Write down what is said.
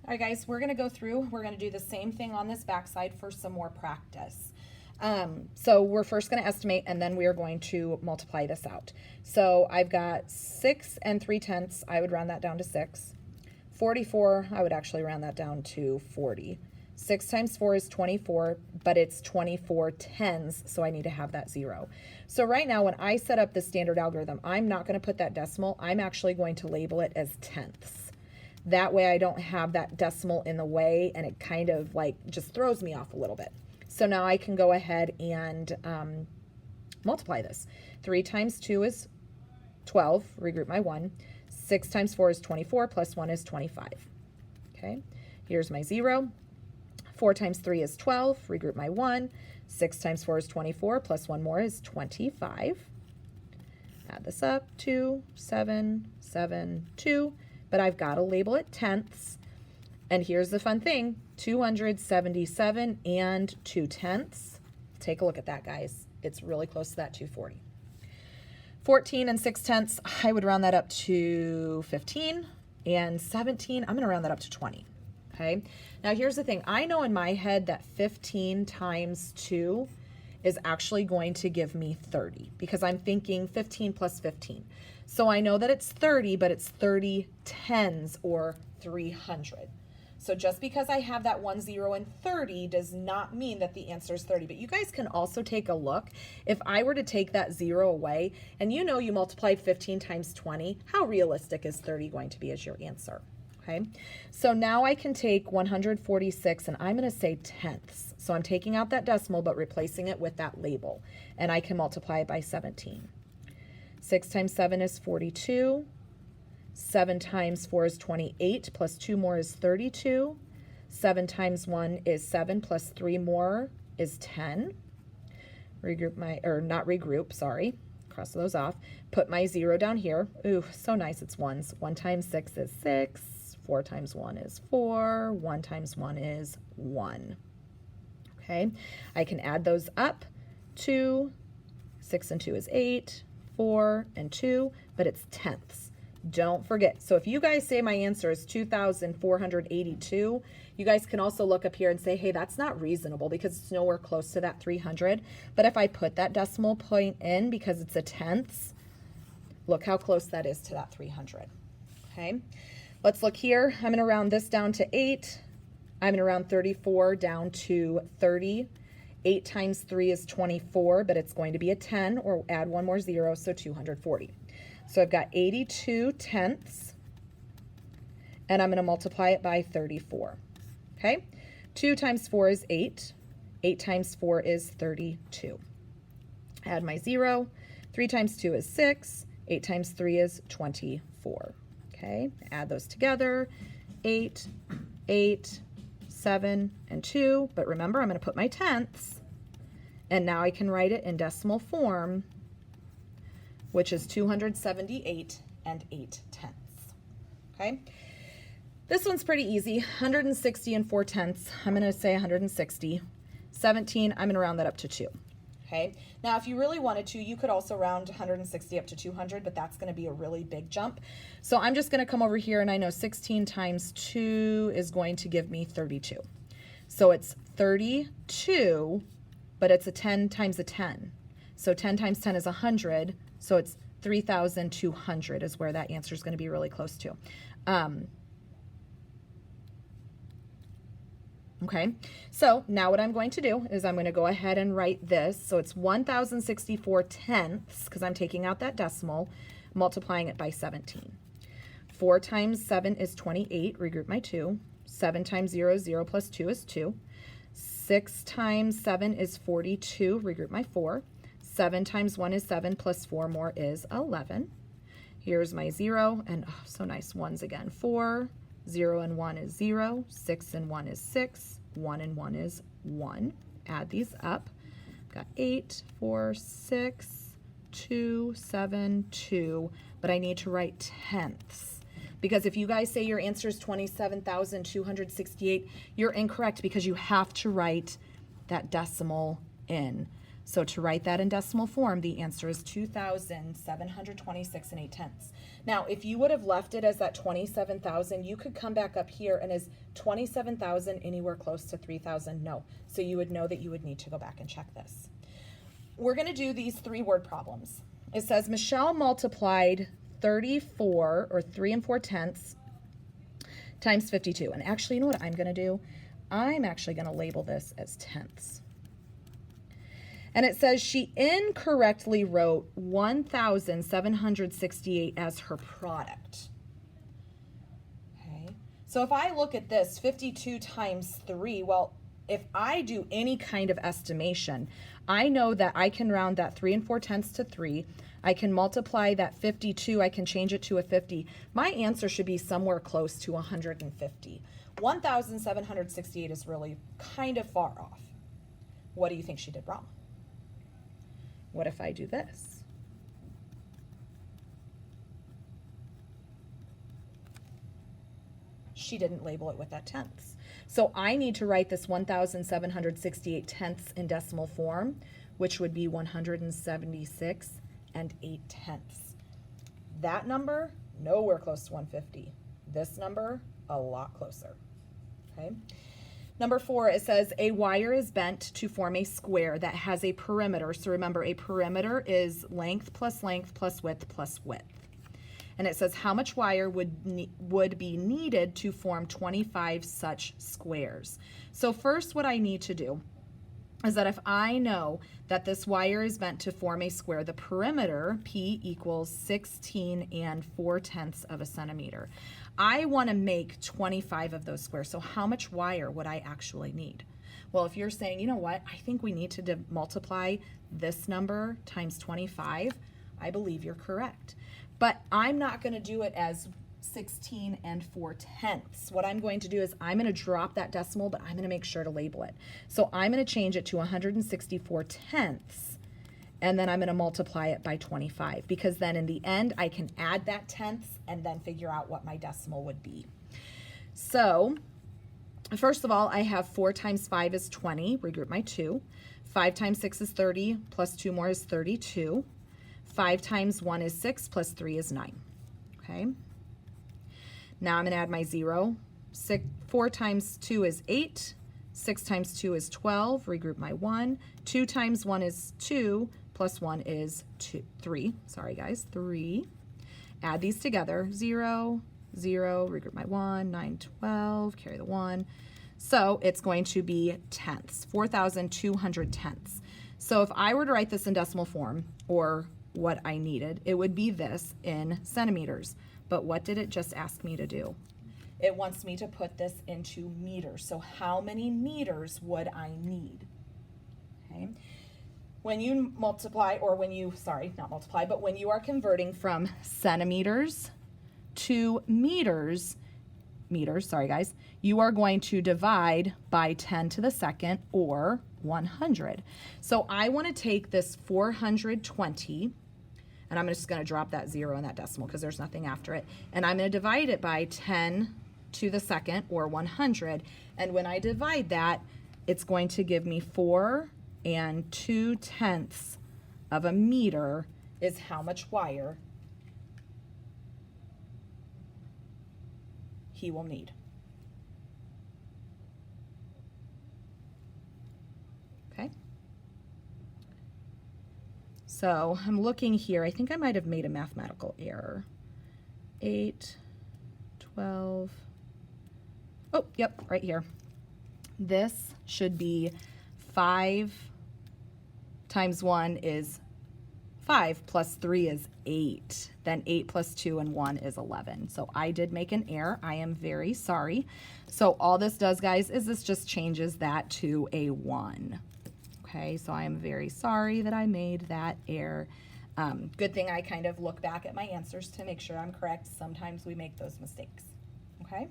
All right, guys, we're going to go through. We're going to do the same thing on this backside for some more practice. So we're first going to estimate, and then we are going to multiply this out. So I've got 6 3/10. I would round that down to 6. 44, I would actually round that down to 40. 6 times 4 is 24, but it's 24 tenths, so I need to have that 0. So right now, when I set up the standard algorithm, I'm not going to put that decimal. I'm actually going to label it as tenths. That way I don't have that decimal in the way, and it kind of like just throws me off a little bit. So now I can go ahead and multiply this. 3 times 2 is 12, regroup my 1. 6 times 4 is 24, plus 1 is 25. Okay, here's my 0. 4 times 3 is 12, regroup my 1. 6 times 4 is 24, plus 1 more is 25. Add this up, 2, 7, 7, 2. But I've got to label it tenths. And here's the fun thing, 277 and 2/10. Take a look at that, guys. It's really close to that 240. 14 and 6/10, I would round that up to 15. And 17, I'm going to round that up to 20. Okay. Now here's the thing. I know in my head that 15 times 2 is actually going to give me 30 because I'm thinking 15 plus 15. So I know that it's 30, but it's 30 tens or 300. So just because I have that 1 0 and 30 does not mean that the answer is 30. But you guys can also take a look. If I were to take that 0 away, and you know you multiplied 15 times 20, how realistic is 30 going to be as your answer? Okay, so now I can take 146 and I'm going to say tenths. So I'm taking out that decimal but replacing it with that label, and I can multiply it by 17. 6 times 7 is 42. 7 times 4 is 28, plus 2 more is 32. 7 times 1 is 7, plus 3 more is 10. Regroup my, or not regroup, sorry. Cross those off. Put my 0 down here. Ooh, so nice, it's ones. 1 times 6 is 6. 4 times 1 is 4. 1 times 1 is 1. Okay, I can add those up. 2, 6 and 2 is 8. 4 and 2, but it's tenths. Don't forget. So if you guys say my answer is 2,482, you guys can also look up here and say, hey, that's not reasonable because it's nowhere close to that 300. But if I put that decimal point in because it's a tenths, look how close that is to that 300. Okay, let's look here. I'm going to round this down to 8. I'm going to round 34 down to 30. 8 times 3 is 24, but it's going to be a 10, or add one more 0, so 240. So I've got 82 tenths, and I'm going to multiply it by 34. Okay? 2 times 4 is 8. 8 times 4 is 32. Add my 0. 3 times 2 is 6. 8 times 3 is 24. Okay? Add those together. 8, 8, 7, and 2, but remember I'm going to put my tenths, and now I can write it in decimal form, which is 278 and 8/10. Okay, this one's pretty easy. 160 and 4/10. I'm going to say 160. 17, I'm going to round that up to 2. Okay, now if you really wanted to, you could also round 160 up to 200, but that's going to be a really big jump. So I'm just going to come over here, and I know 16 times 2 is going to give me 32. So it's 32, but it's a 10 times a 10. So 10 times 10 is 100, so it's 3,200 is where that answer is going to be really close to. Okay, so now what I'm going to do is I'm going to go ahead and write this. So it's 1,064 tenths, because I'm taking out that decimal, multiplying it by 17. 4 times 7 is 28, regroup my 2. 7 times 0 is 0, plus 2 is 2. 6 times 7 is 42, regroup my 4. 7 times 1 is 7, plus 4 more is 11. Here's my 0, and oh, so nice, ones again. 4, 0 and 1 is 0, 6 and 1 is 6, 1 and 1 is 1. Add these up. Got 8, 4, 6, 2, 7, 2, but I need to write tenths. Because if you guys say your answer is 27,268, you're incorrect because you have to write that decimal in. So to write that in decimal form, the answer is 2,726 and 8/10. Now, if you would have left it as that 27,000, you could come back up here, and is 27,000 anywhere close to 3,000? No. So you would know that you would need to go back and check this. We're going to do these 3-word problems. It says Michelle multiplied 34, or 3 4/10, times 52. And actually, you know what I'm going to do? I'm actually going to label this as tenths. And it says she incorrectly wrote 1,768 as her product. Okay, so if I look at this, 52 times 3, well, if I do any kind of estimation, I know that I can round that 3 4/10 to 3. I can multiply that 52, I can change it to a 50. My answer should be somewhere close to 150. 1,768 is really kind of far off. What do you think she did wrong? What if I do this? She didn't label it with that tenths. So I need to write this 1,768 tenths in decimal form, which would be 176 and 8/10. That number, nowhere close to 150. This number, a lot closer. Okay. Number 4, it says a wire is bent to form a square that has a perimeter. So remember, a perimeter is length plus width plus width. And it says how much wire would be needed to form 25 such squares. So first, what I need to do is that if I know that this wire is bent to form a square, the perimeter, P, equals 16 4/10 of a centimeter. I want to make 25 of those squares. So how much wire would I actually need? Well, if you're saying, you know what, I think we need to multiply this number times 25, I believe you're correct. But I'm not going to do it as 16 4/10. What I'm going to do is I'm going to drop that decimal, but I'm going to make sure to label it. So I'm going to change it to 164/10, and then I'm going to multiply it by 25, because then in the end I can add that tenths and then figure out what my decimal would be. So first of all, I have 4 times 5 is 20, regroup my 2. 5 times 6 is 30, plus 2 more is 32. 5 times 1 is 6, plus 3 is 9. Okay. Now I'm going to add my 0. 4 times 2 is 8. 6 times 2 is 12. Regroup my 1. 2 times 1 is 2. Plus 1 is 3. Sorry, guys. 3. Add these together. 0, 0. Regroup my 1. 9, 12. Carry the 1. So it's going to be tenths. 4,200 tenths. So if I were to write this in decimal form, or what I needed, it would be this in centimeters. But what did it just ask me to do? It wants me to put this into meters. So how many meters would I need? Okay. When you multiply, or when you, sorry, not multiply, but when you are converting from centimeters to meters, sorry guys, you are going to divide by 10 to the second, or 100. So I want to take this 420, and I'm just going to drop that 0 in that decimal because there's nothing after it, and I'm going to divide it by 10 to the second, or 100, and when I divide that, it's going to give me 4 2/10 of a meter is how much wire he will need. Okay. So I'm looking here. I think I might have made a mathematical error. 8, 12. Oh, yep, right here. This should be 5 times 1 is 5, plus 3 is 8. Then 8 plus 2 and 1 is 11. So I did make an error. I am very sorry. So all this does, guys, is this just changes that to a 1. Okay, so I am very sorry that I made that error. Good thing I kind of look back at my answers to make sure I'm correct. Sometimes we make those mistakes. Okay.